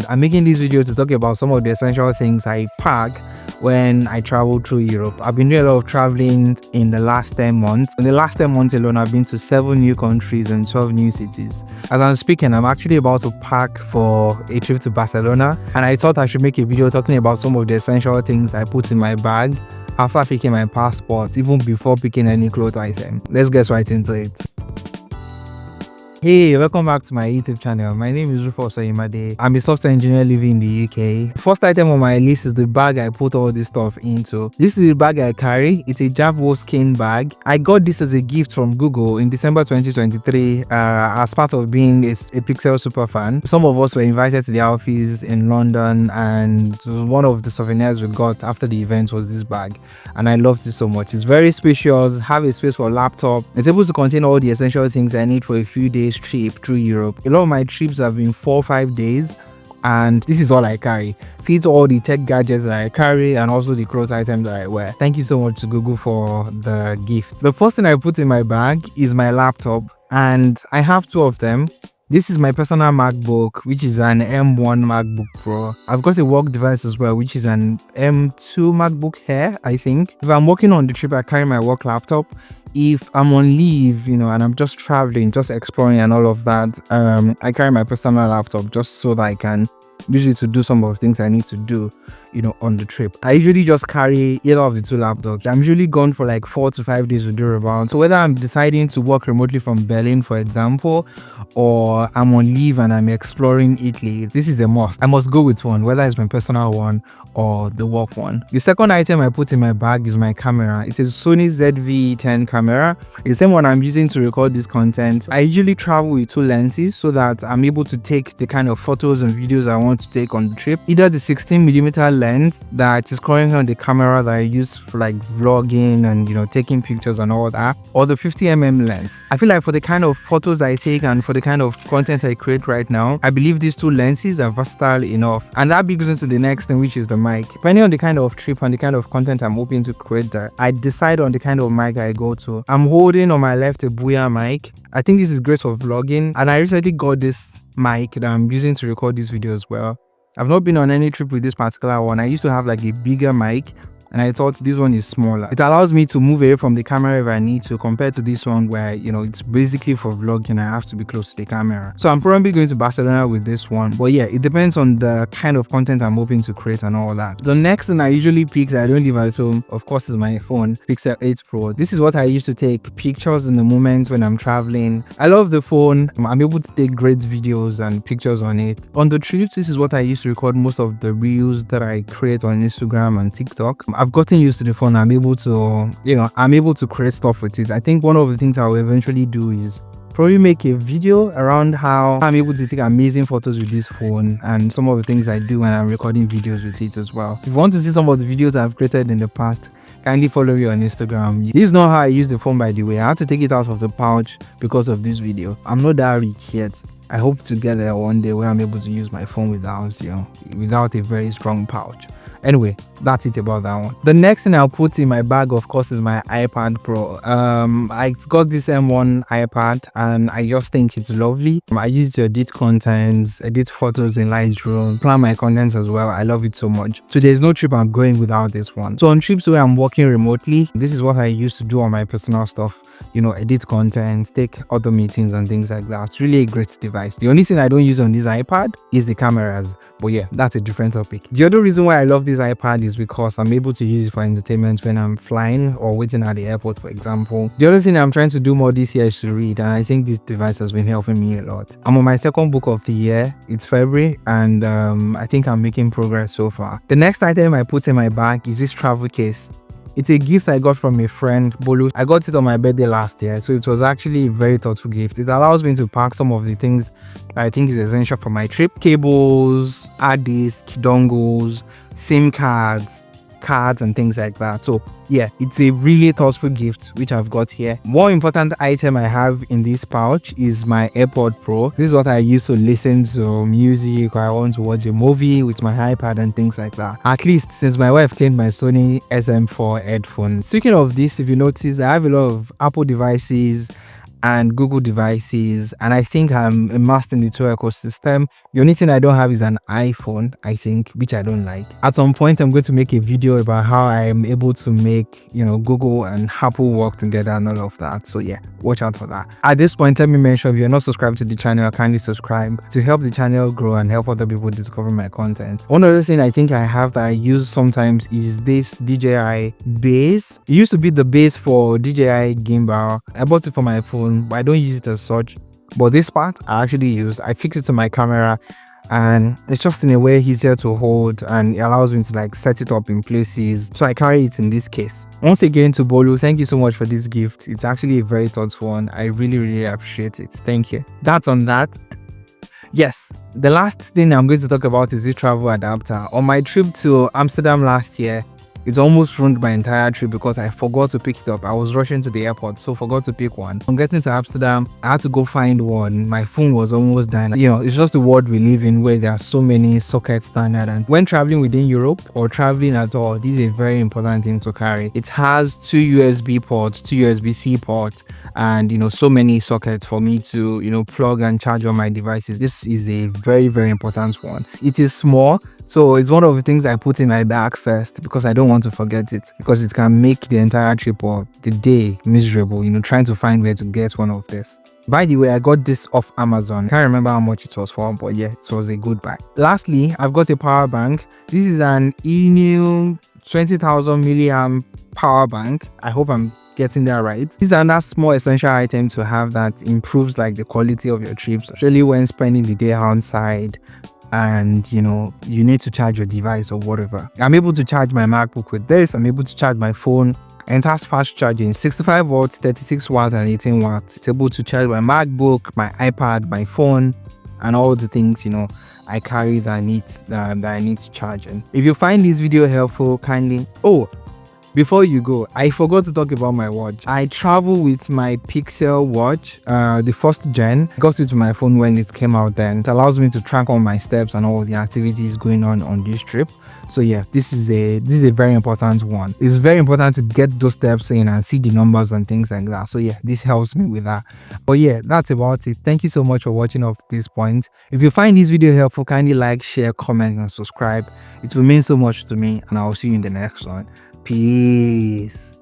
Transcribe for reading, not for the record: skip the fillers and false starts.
I'm making this video to talk about some of the essential things I pack when I travel through Europe. I've been doing a lot of traveling in the last 10 months. In the last 10 months alone, I've been to 7 new countries and 12 new cities. As I'm speaking, I'm actually about to pack for a trip to Barcelona, and I thought I should make a video talking about some of the essential things I put in my bag after picking my passport, even before picking any clothes item. Let's get right into it. Hey, welcome back to my YouTube channel. My name is Rufus Oyemade. I'm a software engineer living in the UK. First item on my list is the bag I put all this stuff into. This is the bag I carry. It's a Wolfskin bag. I got this as a gift from Google in December 2023 as part of being a Pixel super fan. Some of us were invited to the office in London, and one of the souvenirs we got after the event was this bag, and I loved it so much. It's very spacious, have a space for a laptop. It's able to contain all the essential things I need for a few days trip through Europe. A lot of my trips have been 4 or 5 days, and this is all I carry. Fits all the tech gadgets that I carry and also the clothes items that I wear. Thank you so much to Google for the gift. The first thing I put in my bag is my laptop, and I have 2 of them. This is my personal MacBook, which is an M1 MacBook Pro. I've got a work device as well, which is an M2 MacBook Air, I think. If I'm working on the trip, I carry my work laptop. If I'm on leave, and I'm just traveling, just exploring and all of that, I carry my personal laptop just so that I can use it to do some of the things I need to do, on the trip. I usually just carry either of the 2 laptops. I'm usually gone for like 4 to 5 days with thereabout. So whether I'm deciding to work remotely from Berlin, for example, or I'm on leave and I'm exploring Italy, this is a must. I must go with one, whether it's my personal one or the work one. The second item I put in my bag is my camera. It is Sony ZV-E10 Camera. It's the same one I'm using to record this content. I usually travel with 2 lenses so that I'm able to take the kind of photos and videos I want to take on the trip. Either the 16mm lens that is currently on the camera that I use for like vlogging and taking pictures and all that, or the 50mm lens. I feel like for the kind of photos I take and for the kind of content I create right now, I believe these 2 lenses are versatile enough. And that brings us to the next thing, which is the mic. Depending on the kind of trip and the kind of content I'm hoping to create there, I decide on the kind of mic I go to. I'm holding on my left a Boya mic. I think this is great for vlogging, and I recently got this mic that I'm using to record this video as well. I've not been on any trip with this particular one. I used to have like a bigger mic, and I thought this one is smaller. It allows me to move away from the camera if I need to, compared to this one where, it's basically for vlogging. I have to be close to the camera. So I'm probably going to Barcelona with this one. But yeah, it depends on the kind of content I'm hoping to create and all that. The next thing I usually pick that I don't leave at home, of course, is my phone, Pixel 8 Pro. This is what I use to take pictures in the moment when I'm traveling. I love the phone. I'm able to take great videos and pictures on it. On the trips, this is what I use to record most of the reels that I create on Instagram and TikTok. I've gotten used to the phone. I'm able to create stuff with it. I think one of the things I will eventually do is probably make a video around how I'm able to take amazing photos with this phone and some of the things I do when I'm recording videos with it as well. If you want to see some of the videos I've created in the past, kindly follow me on Instagram. This is not how I use the phone, by the way. I had to take it out of the pouch because of this video. I'm not that rich yet. I hope to get there one day where I'm able to use my phone without a very strong pouch. Anyway, that's it about that one. The next thing I'll put in my bag, of course, is my iPad Pro. I've got this M1 iPad, and I just think it's lovely. I use it to edit contents, edit photos in Lightroom, plan my content as well. I love it so much. So there's no trip I'm going without this one. So on trips where I'm working remotely, this is what I used to do on my personal stuff. Edit content, take other meetings and things like that. It's really a great device. The only thing I don't use on this iPad is the cameras. But yeah, that's a different topic. The other reason why I love this iPad is because I'm able to use it for entertainment when I'm flying or waiting at the airport, for example. The other thing I'm trying to do more this year is to read, and I think this device has been helping me a lot. I'm on my 2nd book of the year. It's February, and I think I'm making progress so far. The next item I put in my bag is this travel case. It's a gift I got from a friend, Bolu. I got it on my birthday last year, so it was actually a very thoughtful gift. It allows me to pack some of the things I think is essential for my trip. Cables, hard disk, dongles, SIM cards, and things like that. So yeah, it's a really thoughtful gift which I've got here. More important item I have in this pouch is my AirPod Pro. This is what I use to listen to music, or I want to watch a movie with my iPad and things like that. At least since my wife changed my Sony SM4 headphones. Speaking of this, if you notice, I have a lot of Apple devices and Google devices, and I think I'm immersed in the two ecosystem. The only thing I don't have is an iPhone, I think, which I don't like. At some point, I'm going to make a video about how I am able to make, Google and Apple work together and all of that. So yeah, watch out for that. At this point, let me mention, if you're not subscribed to the channel, kindly subscribe to help the channel grow and help other people discover my content. One other thing I think I have that I use sometimes is this DJI base. It used to be the base for DJI gimbal. I bought it for my phone, but I don't use it as such. But this part I actually use. I fix it to my camera, and it's just in a way easier to hold, and it allows me to like set it up in places, so I carry it in this case. Once again, to Bolu, thank you so much for this gift. It's actually a very thoughtful one. I really appreciate it. Thank you. That's on that. Yes, the last thing I'm going to talk about is the travel adapter. On my trip to Amsterdam last year, it almost ruined my entire trip because I forgot to pick it up. I was rushing to the airport, so forgot to pick one. On getting to Amsterdam, I had to go find one. My phone was almost dying. It's just the world we live in where there are so many sockets standard, and when traveling within Europe or traveling at all, this is a very important thing to carry. It has 2 USB ports, 2 USB-C ports, and so many sockets for me to plug and charge on my devices. This is a very important one. It is small, so it's one of the things I put in my bag first because I don't want to forget it, because it can make the entire trip or the day miserable, trying to find where to get one of this. By the way, I got this off Amazon. Can't remember how much it was for, but yeah, it was a good buy. Lastly, I've got a power bank. This is an Iniu 20,000 milliamp power bank. I hope I'm getting that right. This is another small essential item to have that improves like the quality of your trips, especially when spending the day outside and you need to charge your device or whatever. I'm able to charge my MacBook with this. I'm able to charge my phone, and it has fast charging, 65 watts, 36 watts, and 18 watts. It's able to charge my MacBook, my iPad, my phone, and all the things I carry that I need to charge. And if you find this video helpful, kindly before you go, I forgot to talk about my watch. I travel with my Pixel watch, the first gen. I got it to my phone when it came out then. It allows me to track all my steps and all the activities going on this trip. So yeah, this is a very important one. It's very important to get those steps in and see the numbers and things like that. So yeah, this helps me with that. But yeah, that's about it. Thank you so much for watching up to this point. If you find this video helpful, kindly like, share, comment, and subscribe. It will mean so much to me, and I'll see you in the next one. Peace.